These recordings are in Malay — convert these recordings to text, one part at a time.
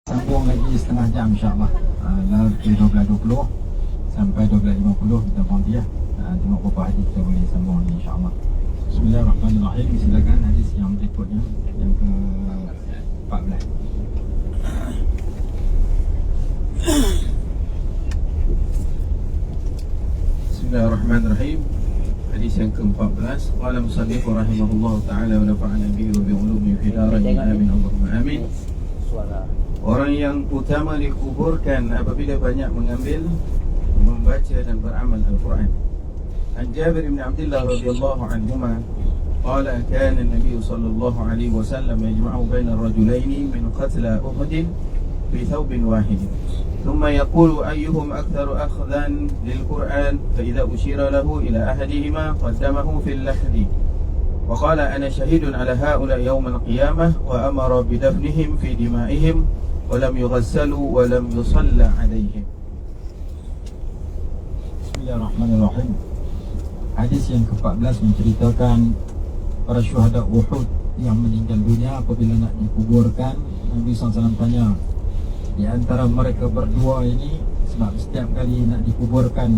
Sambung lagi setengah jam insyaAllah. Dari 12.20 sampai 12.50 kita berhenti ya. Tengok berapa hadis kita boleh sambung ni insyaAllah. Bismillahirrahmanirrahim. Silakan hadis yang berikutnya, yang ke 14. Bismillahirrahmanirrahim. Hadis yang ke-14. Qala musannif rahimahullah ta'ala wa nafa'ana bihi wa bi'ulumihi fi darain amin Allahumma amin. Orang yang utama dikuburkan apabila banyak mengambil, membaca dan beramal Al-Quran. An Jabir bin Abdullah radhiyallahu anhuma qala kana an-nabiy sallallahu alaihi wasallam yajma'u baina ar-rajulaini min qatla Uhud fi thawbin wahid. ثم يقول أيهم أكثر أخذا للقرآن فإذا أشير له إلى أحدهما قدمه في اللحد وقال أنا شهيد على هؤلاء يوم القيامة وأمر بدفنهم في دمائهم ولم يغسلوا ولم يصلى عليهم. Bismillahirrahmanirrahim. Hadis yang ke-14 menceritakan para syuhada Uhud yang meninggal dunia apabila nak dikuburkan. Nabi SAW tanya, di antara mereka berdua ini, sebab setiap kali nak dikuburkan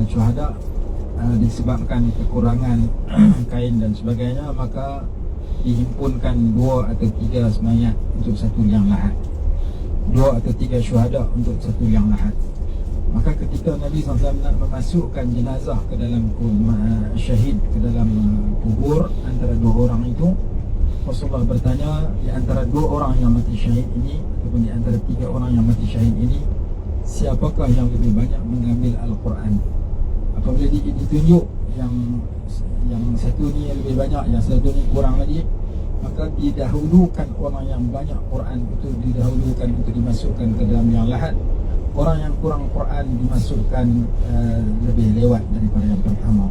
syuhada disebabkan kekurangan kain dan sebagainya, maka dihimpunkan 2 atau 3 semayat untuk satu liang lahat, 2 atau 3 syuhada untuk satu liang lahat. Maka ketika Nabi SAW nak memasukkan jenazah ke dalam syahid, ke dalam kubur antara 2 orang itu, Rasulullah bertanya, di antara 2 orang yang mati syahid ini ataupun di antara 3 orang yang mati syahid ini, siapakah yang lebih banyak mengambil Al-Quran? Apabila ditunjuk yang satu ni lebih banyak, yang satu ni kurang lagi, maka didahulukan orang yang banyak Quran itu didahulukan untuk dimasukkan ke dalam yang lahat. Orang yang kurang Quran dimasukkan lebih lewat daripada yang pertama.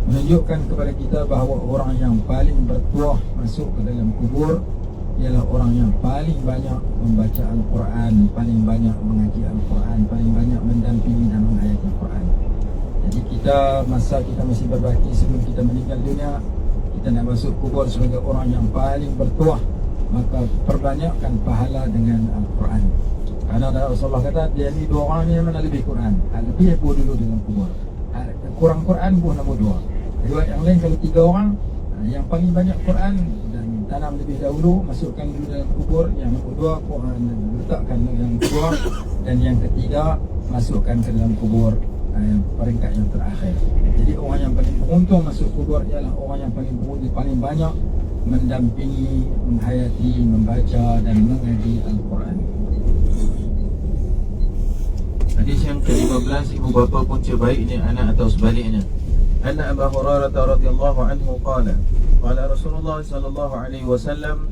Menunjukkan kepada kita bahawa orang yang paling bertuah masuk ke dalam kubur ialah orang yang paling banyak membaca Al-Quran, paling banyak mengaji Al-Quran, paling banyak mendampingi dan menghayati Al-Quran. Jadi kita, masa kita masih berbaki sebelum kita meninggal dunia, kita nak masuk kubur sebagai orang yang paling bertuah, maka perbanyakkan pahala dengan Al-Quran. Kerana Rasulullah kata, dia ni 2 orang ni mana lebih Quran, lebih pun dulu dalam kubur, kurang Quran pun nombor 2. Riwayat yang lain kalau 3 orang, yang paling banyak Quran dan tanam lebih dahulu, masukkan dulu dalam kubur. Yang nombor 2 Quran letakkan dalam kubur, dan yang ketiga masukkan ke dalam kubur peringkat yang terakhir. Jadi orang yang paling beruntung masuk kubur ialah orang yang paling banyak mendampingi, menghayati, membaca dan mengaji Al-Quran. Hadis yang ke-15, ibu bapa punca baik ni anak atau sebaliknya. Anna Abu Hurairah radhiyallahu anhu qala Rasulullah sallallahu alaihi wasallam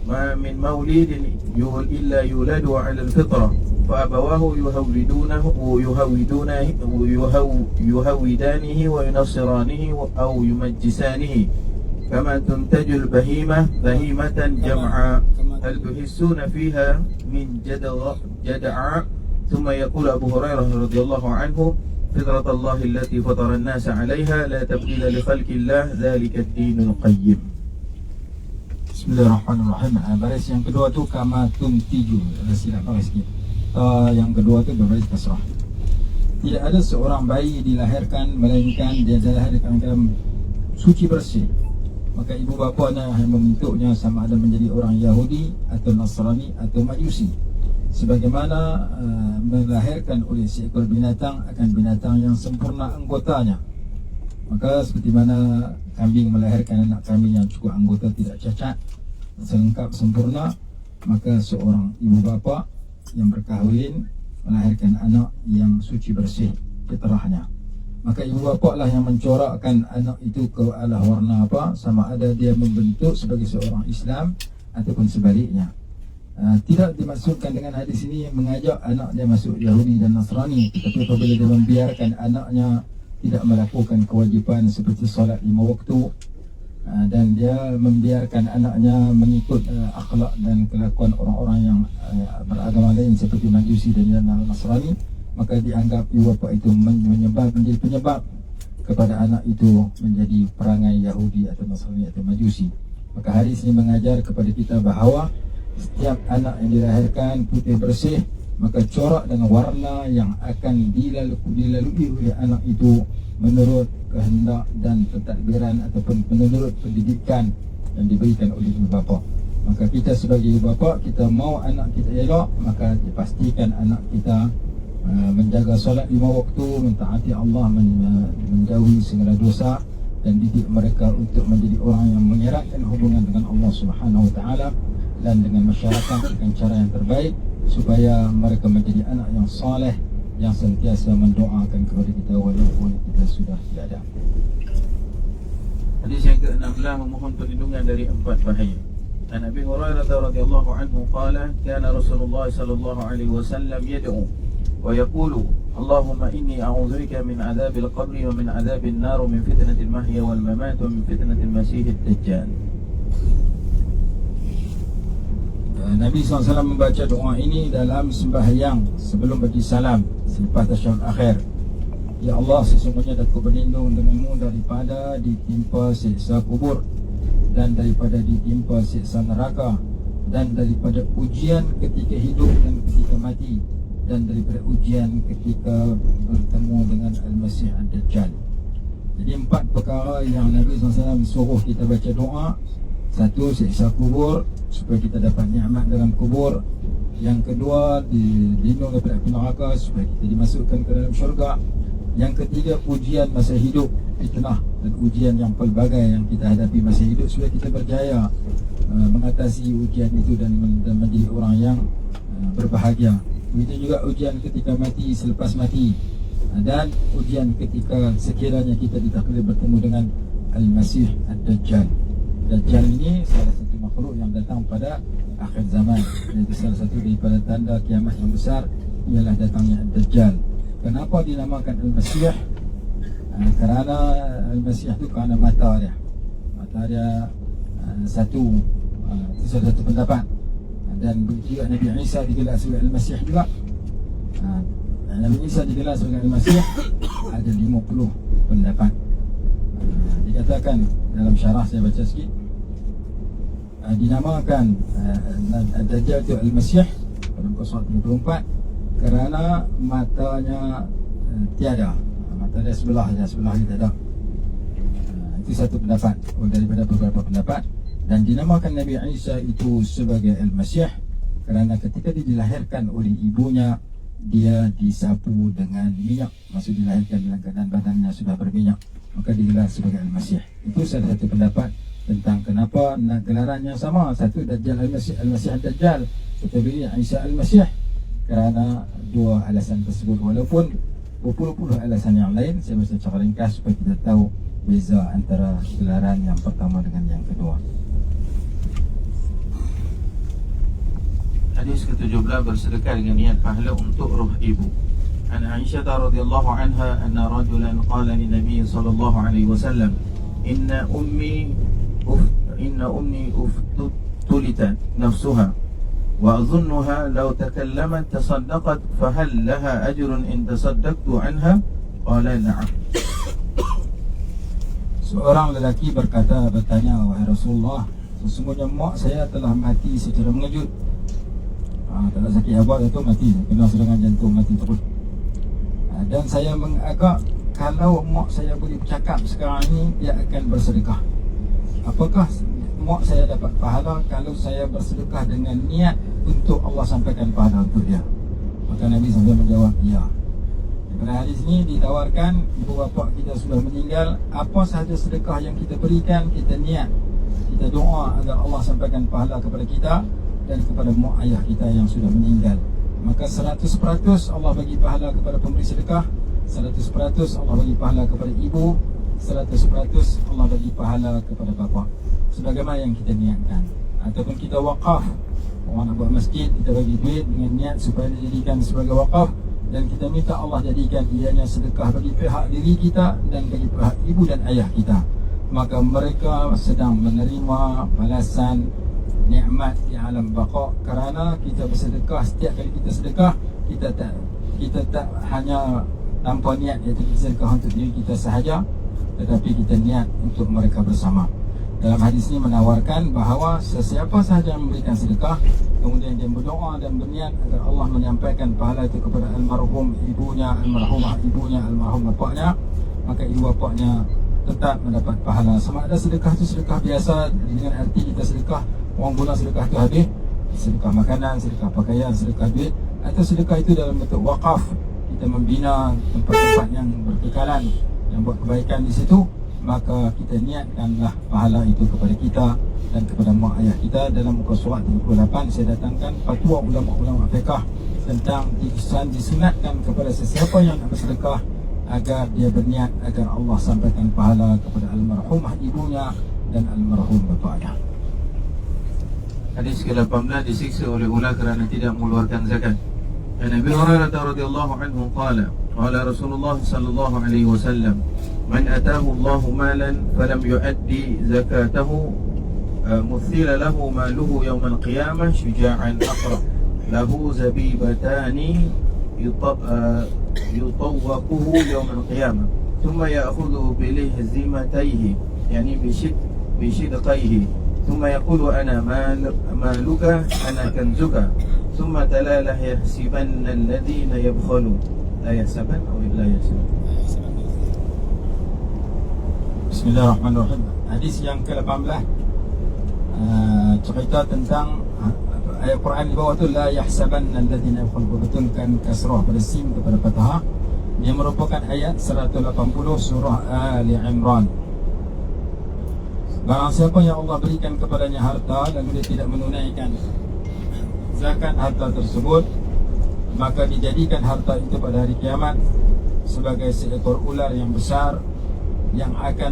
ma min maulidin illa yuladu ala al-fitrah fa abawahu yuhawidanihi wa yunassiranihi aw yumajjisanihi kama tuntaju al-bahimah bahimatan jam'a hal tuhissuna fiha min jad'a. ثم يقول أبو هريرة رضي الله عنه فطرة الله التي فطر الناس عليها لا تبديل لخلق الله ذلك الدين القيم. Bismillahirrahmanirrahim. Baris yang kedua tu kama tuntiju, ada silap baris sikit. Yang kedua tu berbaris kasrah. Tidak ada seorang bayi dilahirkan melainkan dia dilahirkan dalam suci bersih. Maka ibu bapanya yang membentuknya sama ada menjadi orang Yahudi atau Nasrani atau Majusi. Sebagaimana melahirkan oleh seekor binatang akan binatang yang sempurna anggotanya. Maka seperti mana kambing melahirkan anak kambing yang cukup anggota tidak cacat, selengkap sempurna, maka seorang ibu bapa yang berkahwin melahirkan anak yang suci bersih fitrahnya. Maka ibu bapa lah yang mencorakkan anak itu ke arah warna apa, sama ada dia membentuk sebagai seorang Islam ataupun sebaliknya. Tidak dimaksudkan dengan hadis ini mengajak anak dia masuk Yahudi dan Nasrani, tetapi apabila dia membiarkan anaknya tidak melakukan kewajipan seperti solat 5 waktu, dan dia membiarkan anaknya mengikut akhlak dan kelakuan orang-orang yang beragama lain seperti Majusi dan Nasrani, maka dianggap ibu bapa itu menjadi penyebab kepada anak itu menjadi perangai Yahudi atau Nasrani atau Majusi. Maka hadis ini mengajar kepada kita bahawa setiap anak yang dilahirkan putih bersih, maka corak dan warna yang akan dilalui oleh anak itu menurut kehendak dan pentadbiran ataupun menurut pendidikan yang diberikan oleh ibu bapa. Maka kita sebagai ibu bapa, kita mau anak kita elok, maka dipastikan anak kita menjaga solat 5 waktu, mentaati Allah, menjauhi segala dosa, dan didik mereka untuk menjadi orang yang mengeratkan hubungan dengan Allah Subhanahu Wa Taala dan dengan masyarakat dengan cara yang terbaik, supaya mereka menjadi anak yang saleh, yang sentiasa mendoakan kepada kita walaupun kita sudah tiada. Hadis yang ke-16 memohon perlindungan dari 4 bahaya. An Abi Hurairah radhiyallahu anhu qala kana Rasulullah sallallahu alaihi wasallam yad'u wa yaqulu Allahumma inni a'udzubika min adzabil qabri wa min adzabin nar wa min fitnatil mahya wal mamat wa min fitnatil masiihid dajjal. Nabi SAW membaca doa ini dalam sembahyang sebelum bagi salam selepas tasyahud akhir. Ya Allah, sesungguhnya aku berlindung denganmu daripada ditimpa siksa kubur, dan daripada ditimpa siksa neraka, dan daripada ujian ketika hidup dan ketika mati, dan daripada ujian ketika bertemu dengan Al-Masih Ad-Dajjal. Jadi 4 perkara yang Nabi SAW suruh kita baca doa. 1, siksa kubur, supaya kita dapat nikmat dalam kubur. Yang kedua, dilindung daripada api neraka, supaya kita dimasukkan ke dalam syurga. Yang ketiga, ujian masa hidup, fitnah dan ujian yang pelbagai yang kita hadapi masa hidup, supaya kita berjaya mengatasi ujian itu dan menjadi orang yang berbahagia. Begitu juga ujian ketika mati, selepas mati, dan ujian ketika sekiranya kita ditakdir bertemu dengan Al-Masih Ad-Dajjal. Dajjal ini salah satu makhluk yang datang pada akhir zaman. Itu salah satu daripada tanda kiamat yang besar, ialah datangnya Dajjal. Kenapa dinamakan Al-Masih? Kerana Al-Masih itu kerana mata dia. Mata dia satu, itu salah satu pendapat. Dan begitu juga Nabi Isa digelar sebagai Al-Masih juga. Nabi Isa digelar sebagai Al-Masih, ada 50 pendapat. Dikatakan dalam syarah, saya baca sikit, dinamakan Dajjal itu Al-Masih pada muka surat 34 kerana matanya tiada, mata dia sebelah dia tak ada. Itu satu pendapat daripada beberapa pendapat. Dan dinamakan Nabi Isa itu sebagai Al-Masih kerana ketika dia dilahirkan oleh ibunya, dia disapu dengan minyak. Maksud dilahirkan dalam keadaan badannya sudah berminyak, maka digelar sebagai Al-Masih. Itu salah satu pendapat tentang kenapa gelarannya sama. Satu, Dajjal Al-Masih, Al-Masih Ad-Dajjal, tetapi Isa Al-Masih. Kerana 2 alasan tersebut, walaupun berpuluh-puluh alasan yang lain. Saya baca secara ringkas supaya kita tahu beza antara gelaran yang pertama dengan yang kedua. Hadis ke-17 bersedekah dengan niat pahala untuk roh ibu. An Aisyah radhiyallahu anha anna rajulan qala li Nabi sallallahu alaihi wasallam inna ummi uftulitat nafsuha wa adhunnuha law takallamat tasaddaqat fahal laha ajrun in tasaddaqtu anha? Qala na'am. Seorang lelaki bertanya, wahai Rasulullah, sesungguhnya mak saya telah mati secara mengejut. Tak ada sakit abad itu mati, kena serangan jantung mati terus. Dan saya mengagak kalau mak saya boleh bercakap sekarang ini, dia akan bersedekah. Apakah mak saya dapat pahala kalau saya bersedekah dengan niat untuk Allah sampaikan pahala untuk dia? Maka Nabi SAW menjawab, ya. Pada hadis ini ditawarkan, ibu bapa kita sudah meninggal, apa sahaja sedekah yang kita berikan, kita niat, kita doa agar Allah sampaikan pahala kepada kita dan kepada mak ayah kita yang sudah meninggal, maka 100% Allah bagi pahala kepada pemberi sedekah, 100% Allah bagi pahala kepada ibu, 100% Allah bagi pahala kepada bapa, sebagaimana yang kita niatkan. Ataupun kita wakaf, orang nak buat masjid, kita bagi duit dengan niat supaya dijadikan sebagai wakaf, dan kita minta Allah jadikan ianya sedekah bagi pihak diri kita dan bagi pihak ibu dan ayah kita, maka mereka sedang menerima balasan nikmat di alam baqa. Kerana kita bersedekah, setiap kali kita sedekah, kita tak hanya tanpa niat, iaitu sedekah untuk diri kita sahaja, tetapi kita niat untuk mereka bersama. Dalam hadis ini menawarkan bahawa sesiapa sahaja yang memberikan sedekah, kemudian dia berdoa dan berniat agar Allah menyampaikan pahala itu kepada almarhum ibunya, almarhumah ibunya, almarhum bapaknya, maka ibu bapaknya tetap mendapat pahala. Sama ada sedekah itu sedekah biasa dengan arti kita sedekah, orang guna sedekah itu habis, sedekah makanan, sedekah pakaian, sedekah duit, atau sedekah itu dalam bentuk wakaf, kita membina tempat-tempat yang berkekalan, yang buat kebaikan di situ, maka kita niatkanlah pahala itu kepada kita dan kepada mak ayah kita. Dalam muka surat 28 saya datangkan fatwa ulama-ulama fiqh tentang disunatkan kepada sesiapa yang bersedekah agar dia berniat agar Allah sampaikan pahala kepada almarhumah ibunya dan almarhum bapaknya. Hadis ke-18, disiksa oleh ular kerana tidak mengeluarkan zakat. Nabi Hurairah radhiyallahu anhu qala qala Rasulullah sallallahu alaihi wasallam, man ataahu Allahu malan falam yuaddi zakatahu مثل له ماله يوم القيامة شجاعا أقرأ له زبيبتان يطوقه يوم القيامة ثم يأخذ بلهزمتيه يعني بشدقيه ثم يقول أنا مالك أنا كنزك ثم تلا له يحسبن الذين يبخلون لا يحسبن أو لا يحسبن. Bismillahirrahmanirrahim. Hadis yang ke-18 cerita tentang ayat Quran di bawah tu, la yahsabanna alladhina yabkhulun, betulkan kasrah pada sin kepada fathah. Dia merupakan ayat 180 surah Ali Imran. Barang siapa yang Allah berikan kepadanya harta lalu dia tidak menunaikan zakat harta tersebut, maka dijadikan harta itu pada hari kiamat sebagai seekor ular yang besar yang akan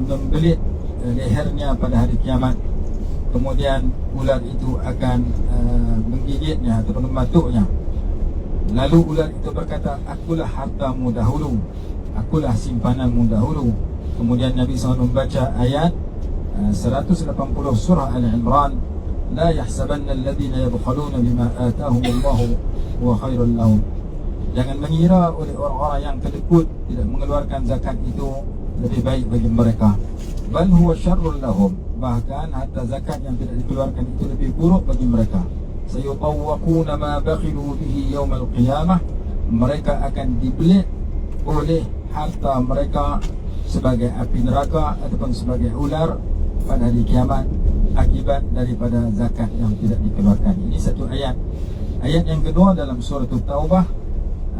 membelit lehernya pada hari kiamat. Kemudian ular itu akan menggigitnya atau mematuknya. Lalu ular itu berkata, akulah hartamu dahulu, akulah simpananmu dahulu. Kemudian Nabi SAW membaca ayat 180 surah Al-Imran, la yahsabanna alladhina yabkhaluna bima atahum Allahu wa khairul lahum. Jangan mengira oleh orang-orang yang kedekut tidak mengeluarkan zakat itu lebih baik bagi mereka. Bal huwa syarrul lahum, bahkan harta zakat yang tidak dikeluarkan itu lebih buruk bagi mereka. Sayutawwaquna ma bakhilu bihi yaumal qiyamah, mereka akan dibelit oleh harta mereka sebagai api neraka ataupun sebagai ular pada hari kiamat akibat daripada zakat yang tidak dikeluarkan. Ini satu ayat. Ayat yang kedua dalam surah Taubah,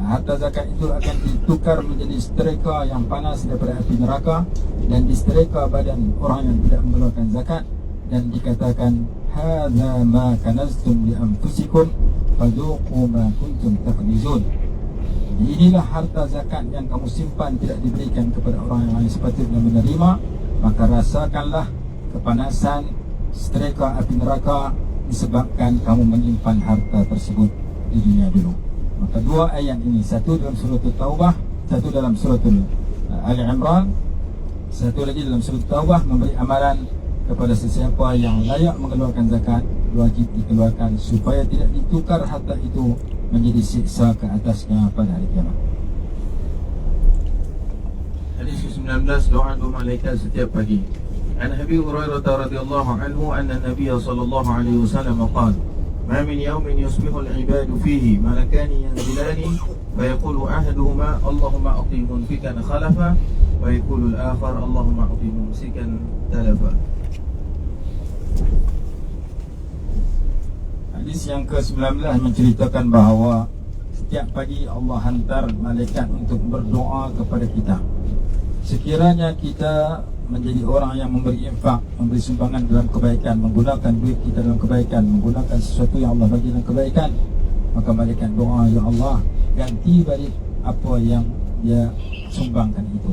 harta zakat itu akan ditukar menjadi setrika yang panas daripada api neraka dan disetrika badan orang yang tidak mengeluarkan zakat, dan dikatakan hadza ma kanaztum li anfusikum fadhuqu ma kuntum taknizun. Inilah harta zakat yang kamu simpan tidak diberikan kepada orang yang sepatutnya menerima, maka rasakanlah kepanasan setrika api neraka disebabkan kamu menyimpan harta tersebut di dunia dulu. Maka dua ayat ini, satu dalam surah Taubah, satu dalam surah Ali Imran, satu lagi dalam surah Taubah, memberi amaran kepada sesiapa yang layak mengeluarkan zakat, wajib dikeluarkan supaya tidak ditukar harta itu menjadi siksa ke atasnya pada hari kiamat. Hadis ke-19, doa malaikat setiap pagi. An Abi Hurairah radhiyallahu anhu anna Nabiy sallallahu alaihi wasallam qala ما من يوم يصبح العباد فيه ملكان ينزلان فيقول أحدهما اللهم أعط منفقا خلفا ويقول الآخر اللهم أعط ممسكا تلفا. Hadis yang ke-19 menceritakan bahawa setiap pagi Allah hantar malaikat untuk berdoa kepada kita. Sekiranya kita menjadi orang yang memberi infak, memberi sumbangan dalam kebaikan, menggunakan duit kita dalam kebaikan, menggunakan sesuatu yang Allah bagi dalam kebaikan, maka malaikat doa, ya Allah, ganti balik apa yang dia sumbangkan itu,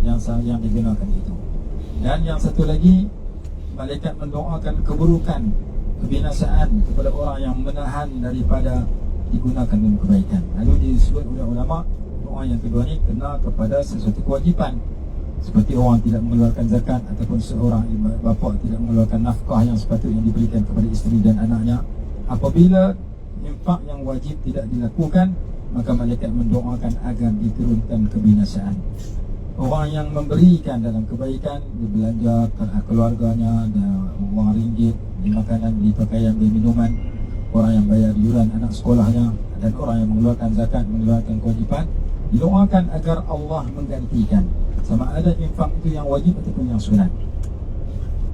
yang digunakan itu. Dan yang satu lagi, malaikat mendoakan keburukan, kebinasaan kepada orang yang menahan daripada digunakan dalam kebaikan. Lalu disebut oleh ulama, doa yang kedua ni kena kepada sesuatu kewajipan, seperti orang tidak mengeluarkan zakat ataupun seorang bapa tidak mengeluarkan nafkah yang sepatutnya diberikan kepada isteri dan anaknya. Apabila infak yang wajib tidak dilakukan, maka malaikat mendoakan agar diturunkan kebinasaan. Orang yang memberikan dalam kebaikan, dia belanja keluarganya, wang ringgit, beli makanan, beli pakaian, beli minuman. Orang yang bayar yuran anak sekolahnya, dan orang yang mengeluarkan zakat, mengeluarkan kewajipan, didoakan agar Allah menggantikan, sama ada infak itu yang wajib ataupun yang sunat.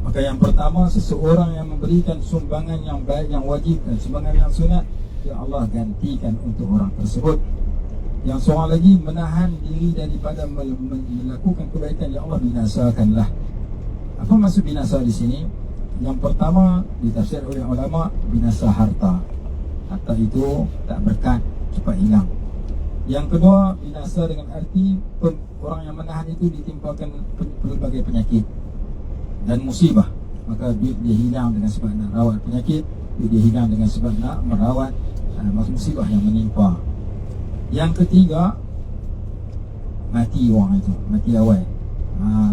Maka yang pertama, seseorang yang memberikan sumbangan yang baik, yang wajib, dan sumbangan yang sunat, ya Allah gantikan untuk orang tersebut. Yang seorang lagi menahan diri daripada melakukan kebaikan, ya Allah binasakanlah. Apa maksud binasa di sini? Yang pertama ditafsir oleh ulama, binasa harta. Harta itu tak berkat, cepat hilang. Yang kedua, binasa dengan arti orang yang menahan itu ditimpakan berbagai penyakit dan musibah. Maka duit dia hilang dengan sebab nak rawat penyakit, duit dia hilang dengan sebab nak merawat musibah yang menimpa. Yang ketiga, mati orang itu, mati awal.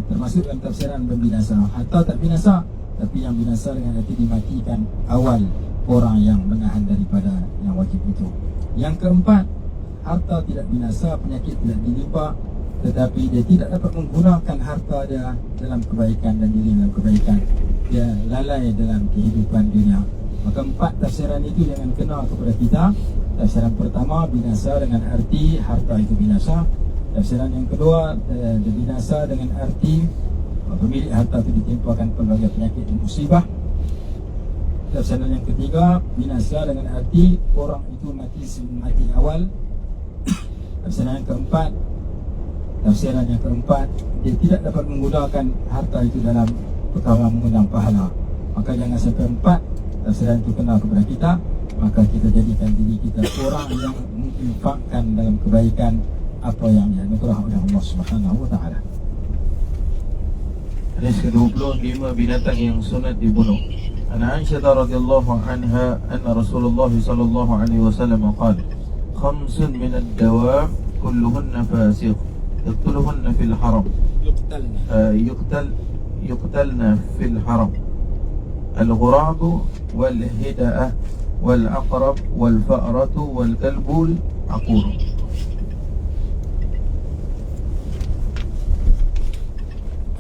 Termasuk dalam tafsiran berbinasa. Harta tak binasa, tapi yang binasa dengan arti dimatikan awal orang yang menahan daripada yang wajib itu. Yang keempat, harta tidak binasa, penyakit tidak dilimpa, tetapi dia tidak dapat menggunakan harta dia dalam kebaikan dan diri dalam kebaikan. Dia lalai dalam kehidupan dunia. Maka empat tafsiran itu jangan kena kepada kita. Tafsiran pertama, binasa dengan arti harta itu binasa. Tafsiran yang kedua, binasa dengan arti pemilik harta itu ditimpakan pelbagai penyakit dan musibah. Tafsiran yang ketiga, binasa dengan arti orang itu mati awal. Tafsiran yang keempat, dia tidak dapat menggunakan harta itu dalam perkara mengundang pahala. Maka jangan sampai empat tafsiran itu kena kepada kita. Maka kita jadikan diri kita orang yang menginfakkan dalam kebaikan apa yang dianugerah oleh Allah Subhanahu wa taala. Hadis ke-25, binatang yang sunat dibunuh. Ana Aisyah radhiyallahu anha anna Rasulullah sallallahu alaihi wasallam qala: "Khamsun min ad-dawab kulluhunna fasiq, yaqtuluhunna fil haram." Yuqtalna fil haram. Al-ghurab wal-hida'ah wal-aqrab wal-fa'ratu wal-kalbul aqur.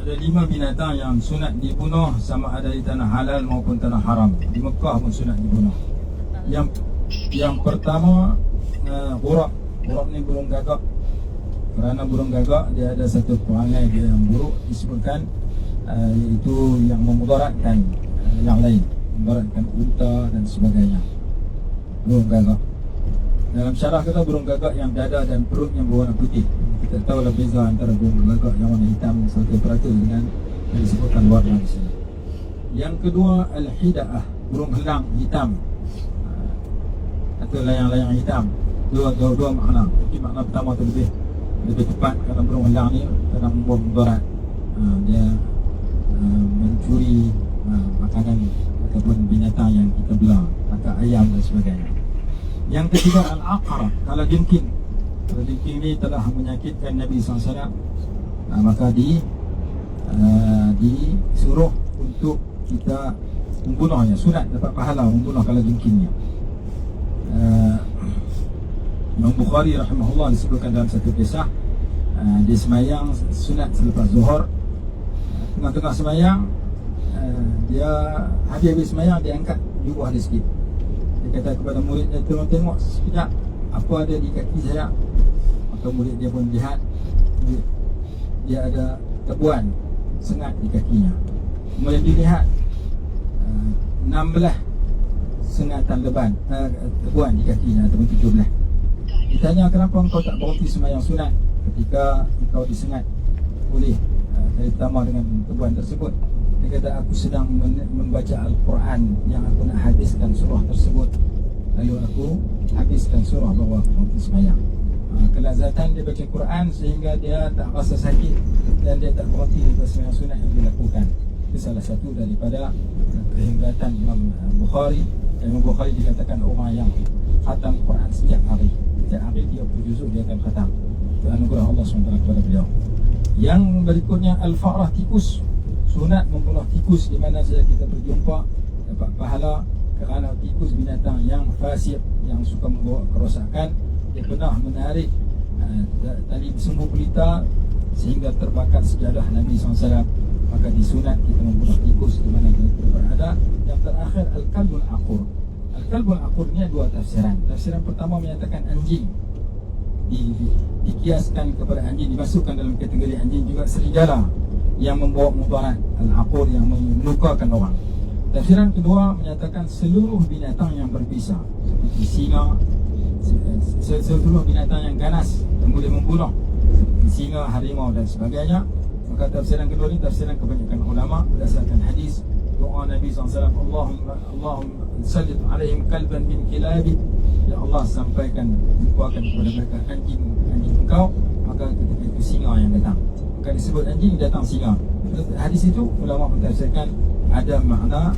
Ada 5 binatang yang sunat dibunuh, sama ada di tanah halal maupun tanah haram. Di Mekah pun sunat dibunuh. Yang pertama, ghurab. Ghurab ni burung gagak. Kerana burung gagak dia ada satu perangai dia yang buruk, disebutkan iaitu yang memudaratkan yang lain, memudaratkan unta dan sebagainya. Burung gagak. Dalam syarah kata burung gagak yang dada dan perut yang berwarna putih. Kita tahu lah beza antara burung gagak yang warna hitam 1% dengan yang disebutkan warna di sini. Yang kedua, al-hida'ah, burung helang hitam atau layang-layang hitam. Dua makna. Mungkin makna pertama tu lebih tepat, kerana burung helang ni kadang membuat mudarat. Dia mencuri makanan ataupun binatang yang kita belah, atau ayam dan sebagainya. Yang ketiga, al-aqrab, kalajengking. Kalajengking ni telah menyakitkan Nabi SAW, maka disuruh untuk kita membunuhnya. Sunat dapat pahala membunuh kalajengkingnya. Imam Bukhari rahimahullah disebutkan dalam satu kisah, dia semayang sunat selepas zuhur. Tengah-tengah semayang, dia habis semayang, dia angkat jubah dia sikit. Dia kata kepada muridnya, tengok sekejap apa ada di kaki saya. Maka murid dia pun lihat, dia ada tebuan sengat di kakinya. Kemudian dilihat 16 sengatan tebuan di kakinya, ataupun 17. Ditanya, kenapa engkau tak berhenti semayang sunat ketika engkau disengat oleh terutama dengan tebuan tersebut? Dia kata, aku sedang membaca Al-Quran yang aku nak habiskan surah tersebut. Lalu aku habiskan surah baru aku berhenti semayang. Kelazatan dia baca Quran sehingga dia tak rasa sakit dan dia tak berhenti daripada semayang sunat yang dilakukan. Itu salah satu daripada kehebatan Imam Bukhari. Imam Bukhari dikatakan orang yang khatam Quran setiap hari. Setiap hari dia berjuzuk, dia akan khatam. Itu anugerah Allah SWT kepada beliau. Yang berikutnya, al-fa'rah, tikus. Sunat membunuh tikus di mana saja kita berjumpa, dapat pahala, kerana tikus binatang yang fasik, yang suka membawa kerosakan. Dia pernah menarik tali sumbu pelita sehingga terbakar sejadah Nabi SAW, maka disunat kita membunuh tikus di mana dia berada. Yang terakhir al-kalbul aqur. Al-kalbul aqur ni dua tafsiran. Tafsiran pertama menyatakan anjing, dikiaskan kepada anjing, dimasukkan dalam kategori anjing juga serigala yang membawa mudarat, al-aqur yang melukakan orang. Tafsiran kedua menyatakan seluruh binatang yang berbisa seperti singa, seluruh binatang yang ganas yang boleh membunuh seperti singa, harimau dan sebagainya. Maka tafsiran kedua ini tafsiran kebanyakan ulama berdasarkan hadis doa Nabi SAW, Allahumma sallit alaihim kalban min kilabik, ya Allah sampaikan limpahkan kepada mereka anjing engkau. Maka ketika itu singa yang datang, maka disebut anjing datang singa. Hadis itu ulama mentafsirkan ada makna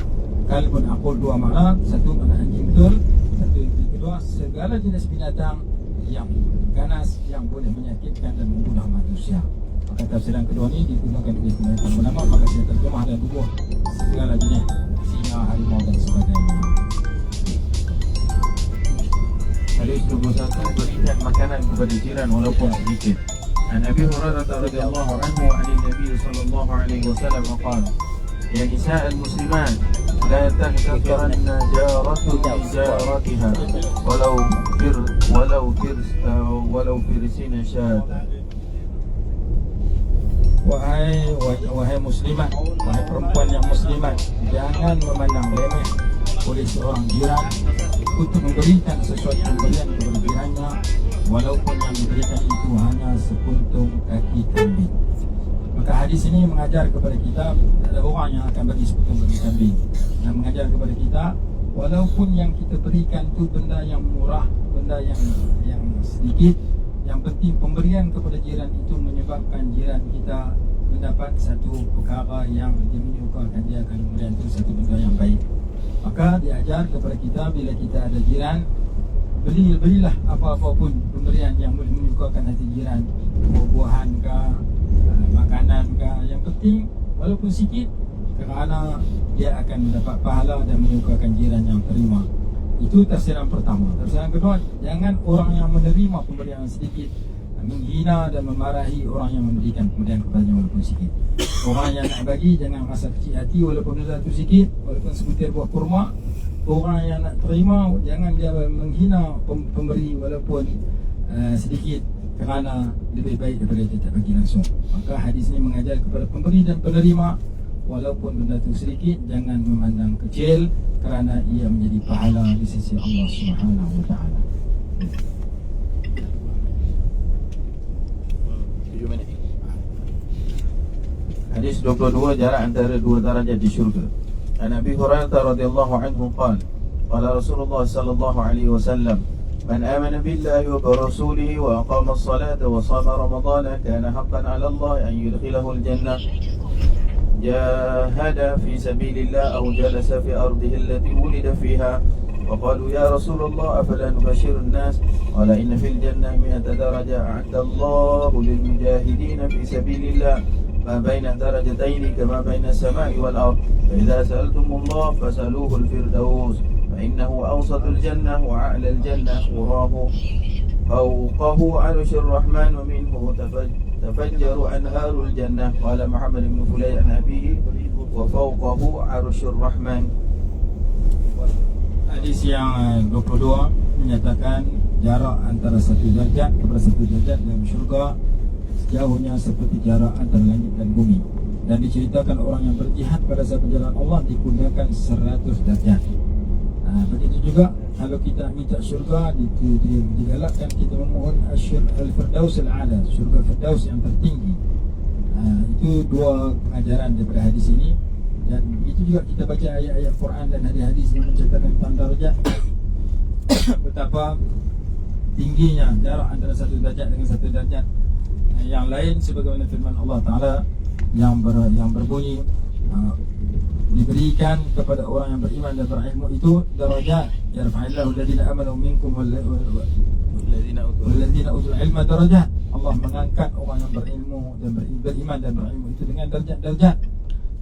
kalbun aqur, dua makna. Satu makna anjing betul, satu yang kedua segala jenis binatang yang ganas yang boleh menyakitkan dan membunuh manusia. Maka tafsiran kedua ini digunakan oleh kebanyakan ulama, maka dia terjemah dan bubuh segala jenis singa, harimau dan sebagainya. Hadis 21, berikan makanan kepada jiran walaupun sedikit. An Abi Hurairah radhiyallahu anhu an Nabi sallallahu alaihi wasallam qala, ya nisa al-muslimat la tahtaqiranna jaratu jaratiha walau firsina syad. Wahai muslimat, wahai perempuan yang muslimat, jangan memandang remeh oleh seorang jiran untuk memberikan sesuatu pemberian kepada jirannya, walaupun yang diberikan itu hanya sepuntung kaki kambing. Maka hadis ini mengajar kepada kita, ada orang yang akan bagi sepuntung kaki kambing, dan mengajar kepada kita walaupun yang kita berikan itu benda yang murah, benda yang sedikit, yang penting pemberian kepada jiran itu menyebabkan jiran kita mendapat satu perkara yang menyukakan dia, kemudian itu satu benda yang baik. Maka diajar kepada kita bila kita ada jiran, belilah apa-apa pun pemberian yang boleh menyukakan hati jiran, buah-buahan ke, makanan ke, yang penting walaupun sikit, kerana dia akan mendapat pahala dan menyukakan jiran yang terima. Itu tafsiran pertama. Tafsiran kedua, jangan orang yang menerima pemberian yang sedikit menghina dan memarahi orang yang memberikan pemberian kepadanya walaupun sikit. Orang yang nak bagi jangan rasa kecil hati walaupun benda itu sikit, walaupun sebutir buah kurma. Orang yang nak terima jangan dia menghina pemberi walaupun sedikit, kerana lebih baik daripada dia tak bagi langsung. Maka hadis ini mengajar kepada pemberi dan penerima, walaupun benda itu sedikit jangan memandang kecil, kerana ia menjadi pahala di sisi Allah Subhanahu wa taala. 7 minit. Hadis 22, jarak antara dua darajat di syurga. An Abi Hurairah radhiyallahu anhu qala, qala Rasulullah sallallahu alaihi wasallam, man amana billahi wa bi rasulihi wa aqama as-salata wa shama ramadhana kana haqqan 'ala Allah an yudkhilahu al-jannah. جاهد في سبيل الله أو جلس في أرضه التي ولد فيها وقالوا يا رسول الله أفلا نبشر الناس قال إن في الجنة 100 درجة أعد الله للمجاهدين في سبيل الله ما بين درجتين كما بين السماء والأرض فإذا سألتم الله فسألوه الفردوس فإنه أوسط الجنة وأعلى الجنة فوقه عرش الرحمن ومنه تفجر أنهار الجنة قال محمد بن فلي عن أبيه وفوقه عرش الرحمن. Hadis yang 22 menyatakan jarak antara satu darjat kepada satu darjat dalam syurga sejauhnya seperti jarak antara langit dan bumi. Dan diceritakan orang yang berjihad pada sahabat jalan Allah dikurniakan 100 darjat. Begitu juga kalau kita minta syurga, digalakkan kita memohon al-firdaus al-ala, syurga firdaus yang tertinggi. Itu dua pengajaran daripada hadis ini. Dan itu juga kita baca ayat-ayat Quran dan hadis-hadis yang menceritakan tentang darjat, betapa tingginya jarak antara satu darjat dengan satu darjat yang lain, sebagaimana firman Allah Ta'ala yang berbunyi, diberikan kepada orang yang beriman dan berilmu itu darajat, yarfa'illahu alladhina amanu minkum walladzina utul ilma darajat. Allah mengangkat orang yang berilmu dan beriman dan berilmu itu dengan darjat-darjat.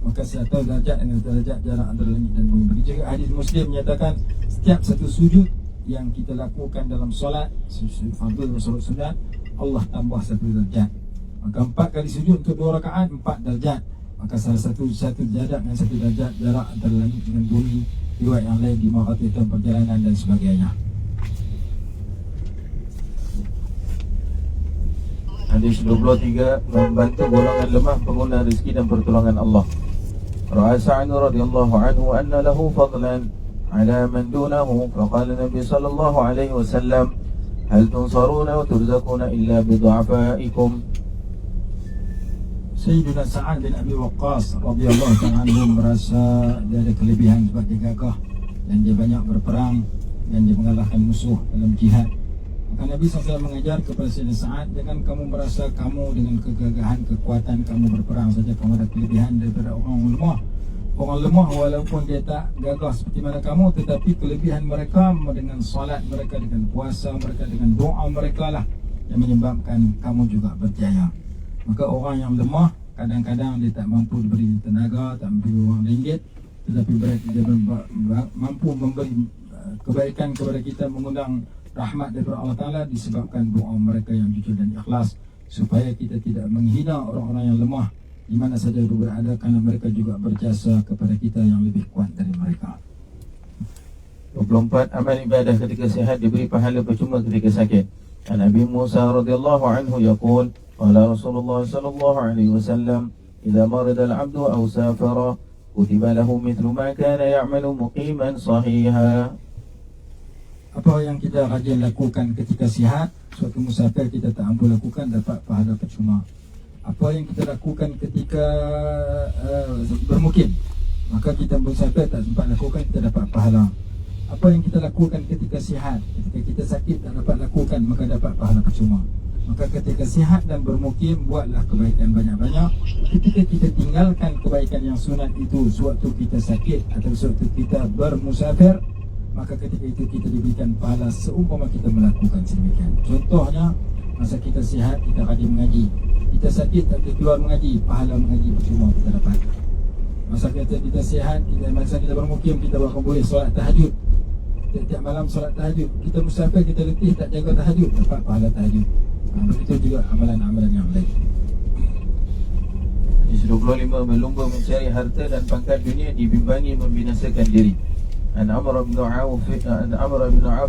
Maka satu darjat dengan darjat jarak antara langit dan bumi. Begitu juga hadis Muslim menyatakan setiap satu sujud yang kita lakukan dalam solat, sujud fardhu dan solat sunat, Allah tambah satu darjat. Maka 4 kali sujud untuk 2 rakaat 4 darjat. Maka salah satu darjat dengan 1 darjat jarak antara langit dengan bumi. Riwayat yang lain di maqatil perjalanan dan sebagainya. Hadis 23, membantu golongan lemah pengguna rezeki dan pertolongan Allah. Ra'a Sa'ad radhiyallahu anhu anna lahu fadlan ala man dunahu, faqala Nabi sallallahu alaihi wasallam, hal tunsaruna wa turzaquna illa bi du'afaikum. Sayyidina Sa'ad bin Abi Waqqas radhiyallahu ta'ala anhu merasa dia ada kelebihan sebab dia gagah dan dia banyak berperang dan dia mengalahkan musuh dalam jihad. Maka Nabi SAW mengajar kepada Sayyidina Sa'ad, jangan kamu merasa kamu dengan kegagahan, kekuatan kamu berperang saja kamu ada kelebihan daripada orang lemah. Orang lemah walaupun dia tak gagah seperti mana kamu, tetapi kelebihan mereka dengan solat mereka, dengan puasa mereka, dengan doa mereka lah yang menyebabkan kamu juga berjaya. Maka orang yang lemah kadang-kadang dia tak mampu diberi tenaga, tak mampu wang ringgit, tetapi dia mampu memberi kebaikan kepada kita, mengundang rahmat daripada Allah Ta'ala disebabkan doa mereka yang jujur dan ikhlas, supaya kita tidak menghina orang-orang yang lemah di mana saja berada, kerana mereka juga berjasa kepada kita yang lebih kuat dari mereka. 24. Amal ibadah ketika sihat diberi pahala percuma ketika sakit. An Abi Musa radhiyallahu anhu yaqul, qala Rasulullah sallallahu alaihi wasallam, idza marida al-'abdu aw safara kutiba lahu mithlu ma kana ya'malu muqiman sahiha. Apa yang kita rajin lakukan ketika sihat, suatu musafir kita tak mampu lakukan, dapat pahala percuma. Apa yang kita lakukan ketika bermukim, maka kita musafir tak sempat lakukan, kita dapat pahala. Apa yang kita lakukan ketika sihat, ketika kita sakit tak dapat lakukan, maka dapat pahala percuma. Maka ketika sihat dan bermukim, buatlah kebaikan banyak-banyak. Ketika kita tinggalkan kebaikan yang sunat itu sewaktu kita sakit atau sewaktu kita bermusafir, maka ketika itu kita diberikan pahala seumpama kita melakukan sedemikian. Contohnya, masa kita sihat kita rajin mengaji, kita sakit tak boleh keluar mengaji, pahala mengaji percuma kita dapat. Masa kita sihat, masa kita bermukim, kita boleh solat tahajud, tiap malam solat tahajud. Kita musafir, kita letih tak jaga tahajud, dapat pahala tahajud. Begitu juga amalan-amalan yang lain. Hadis 25, berlumba mencari harta dan pangkat dunia dibimbangi membinasakan diri. An Amr bin Auf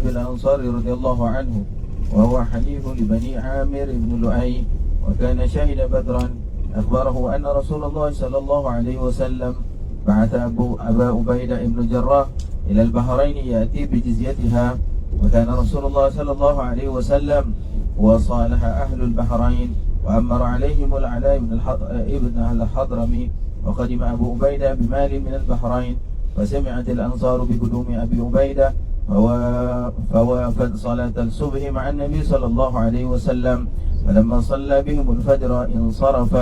al-Ansari radhiyallahu anhu, wa huwa halifun li Bani Amir ibn Lu'ay, wa kana shahida Badran. Akhbarahu anna Rasulullah sallallahu alaihi wasallam ba'atha Aba Ubaidah ibn Jarrah ila al-Bahrain ya'ti bi jizyatiha, wa kana Rasulullah sallallahu alaihi wasallam وصالح أهل البحرين وأمر عليهم العلاء ابن الحضرمي، وقدم أبو عبيدة بمال من البحرين، فسمعت الأنصار بقدوم أبي عبيدة فوافد صلاة الصبح مع النبي صلى الله عليه وسلم، فلما صلى بهم الفجر انصرف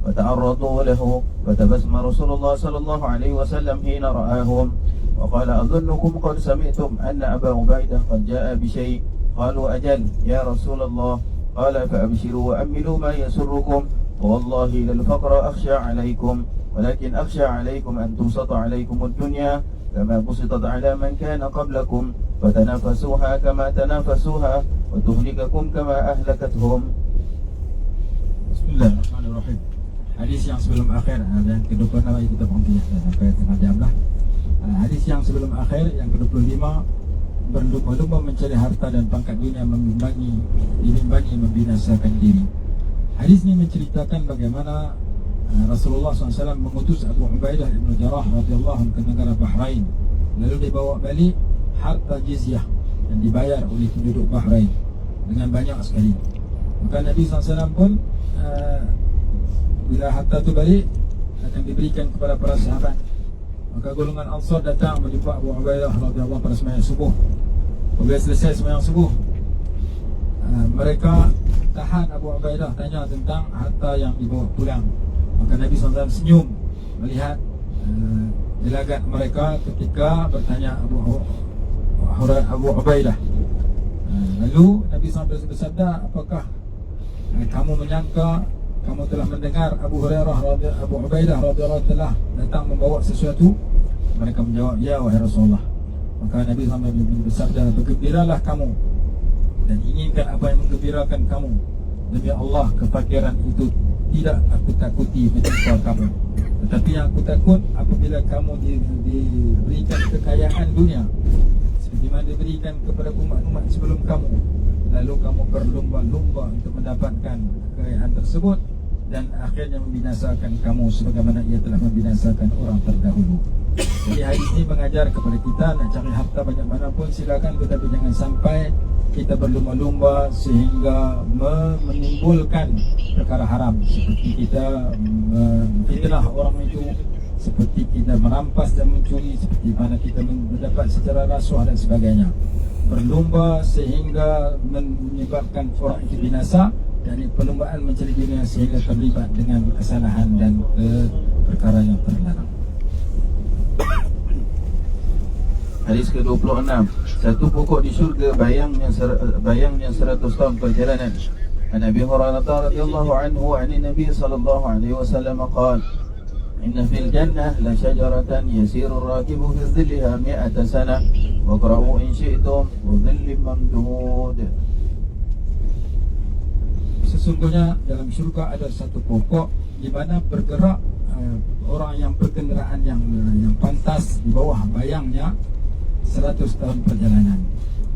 وتعرضوا له، فتبسم رسول الله صلى الله عليه وسلم حين رآهم وقال أظنكم قد سمعتم أن أبا عبيدة قد جاء بشيء، قالوا أجل يا رسول الله، قال فأبشروا وأملوا ما يسركم، والله للفقر أخشى عليكم، ولكن أخشى عليكم أن تبسط عليكم الدنيا كما بسطت على من كان قبلكم، فتنافسوها كما تنافسوها وتهلككم كما أهلكتهم. Bismillahirrahmanirrahim. Hadis yang sebelum akhir, yang ke-26 kita berhenti sampai tengah jam lah. Hadis yang sebelum akhir, yang ke-25, berlumba-lumba mencari harta dan pangkat dunia dibimbangi membinasakan diri. Hadis ini menceritakan bagaimana Rasulullah SAW mengutus Abu Ubaidah ibn Jarrah radhiyallahu anhu ke negara Bahrain, lalu dibawa balik harta jizyah yang dibayar oleh penduduk Bahrain dengan banyak sekali. Maka Nabi SAW pun bila harta itu balik akan diberikan kepada para sahabat. Maka golongan Ansar datang menjumpa Abu Ubaidah radhiyallahu anhu pada sembahyang subuh. Bila selesai sembahyang subuh, mereka tahan Abu Ubaidah, tanya tentang harta yang dibawa pulang. Maka Nabi SAW senyum melihat gelagat mereka ketika bertanya Abu Ubaidah. Lalu Nabi SAW bersabda, apakah kamu menyangka kamu telah mendengar Abu Ubaidah radhiyallahu telah datang membawa sesuatu? Mereka menjawab, ya wahai Rasulullah. Maka Nabi SAW bersabda, bergembiralah kamu dan inginkan apa yang menggembirakan kamu, Demi Allah, kefakiran itu tidak aku takuti menimpa kamu. Tetapi yang aku takut apabila kamu diberikan kekayaan dunia seperti mana diberikan kepada umat-umat sebelum kamu, lalu kamu berlumba-lumba untuk mendapatkan kekayaan tersebut dan akhirnya membinasakan kamu sebagaimana ia telah membinasakan orang terdahulu. Jadi hadis ini mengajar kepada kita, nak cari harta banyak mana pun silakan, tetapi jangan sampai kita berlumba-lumba sehingga menimbulkan perkara haram, seperti kita fitnah orang itu, seperti kita merampas dan mencuri, seperti mana kita mendapat secara rasuah dan sebagainya. Berlumba sehingga menyebabkan orang itu binasa, dan perlumbaan mencari dunia sehingga terlibat dengan kesalahan dan perkara yang terlarang. Hadis ke-26. Satu pokok di syurga bayangnya 100 tahun perjalanan. An Abi Hurairah radhiyallahu anhu 'an Nabi sallallahu alaihi wasallam qala inna fil jannah la shajaratan yasiru ar-rakibu fi dhilliha 100 sana wa qra'u in syi'tum wa dhillin mamdud. Sesungguhnya dalam syurga ada satu pokok di mana bergerak orang yang berkenderaan yang pantas di bawah bayangnya 100 tahun perjalanan.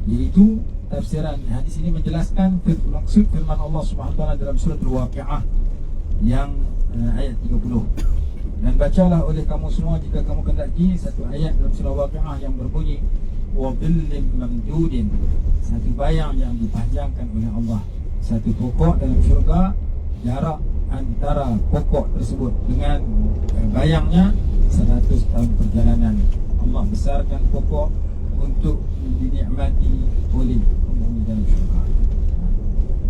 Iaitu tafsiran hadis ini menjelaskan maksud firman Allah Subhanahu wa taala dalam surah Al-Waqiah yang ayat 30. Dan bacalah oleh kamu semua jika kamu kendaki satu ayat dalam surah Al-Waqiah yang berbunyi wa dhillin mamdudin, satu bayang yang dipanjangkan oleh Allah. Satu pokok dalam syurga, jarak antara pokok tersebut dengan bayangnya 100 tahun perjalanan. Allah besarkan pokok untuk dinikmati oleh penghuni dalam syurga.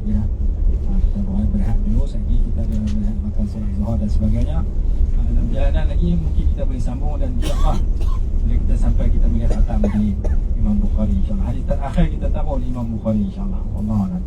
Ya, kita boleh berehat dulu. Sekali kita dah berehat makan solat zuhur dan sebagainya. Dalam perjalanan lagi mungkin kita boleh sambung, dan insyaAllah boleh kita sampai kita melihat khatam di Imam Bukhari, insyaAllah. Hadis terakhir kita tahu di Imam Bukhari, insyaAllah. Wallahu a'lam.